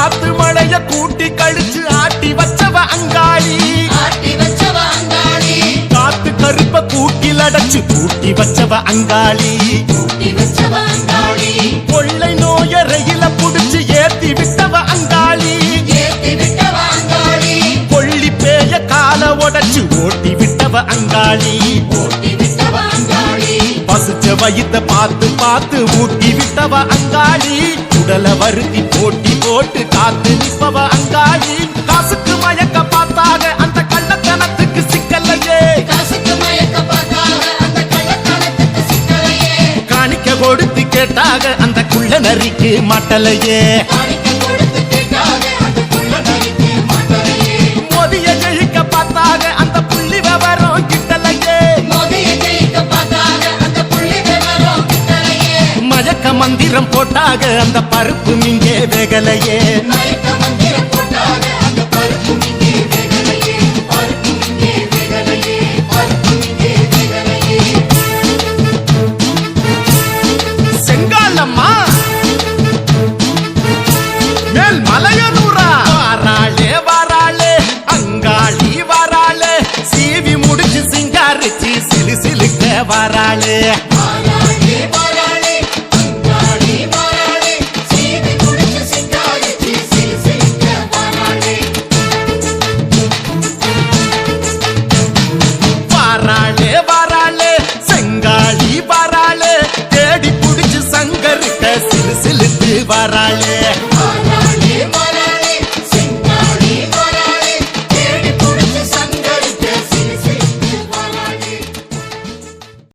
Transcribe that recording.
காத்து மழைய கூட்டி கழிச்சு ஆட்டி வச்சவ அங்காளி காத்து கருப்ப கூட்டில் அடைச்சு கூட்டி வச்சவ அங்காளி கொள்ளை நோய ரயில புடிச்சு ஏத்தி விட்டவ அங்காளி கொள்ளி பேய கால உடைச்சு ஓட்டி விட்டவ அங்காளி பசுச்ச வயித்த பார்த்து பார்த்து ஊட்டி விட்டவ அங்காளி உடல வருத்தி போட்டி போட்டு காத்து நிற்பவ அங்காளி காசுக்கு மயக்க பார்த்தாக அந்த கள்ளத்தனத்துக்கு சிக்கலையே காணிக்க கொடுத்து கேட்டாக அந்த குள்ள நரிக்கு மாட்டலையே மோதிய ஜெயிக்க பார்த்தாக அந்த புள்ளி விவரம் கிட்டலையே மயக்க மந்திரம் போட்டாக அந்த பருப்பு இங்கே வேகலையே செங்காலம்மா மேல் மலையனூரா வாராளே வாராளே அங்காளி வாராளே சீவி முடிச்சு சிங்காரிச்சு சிலு சிலுக்க வாராளே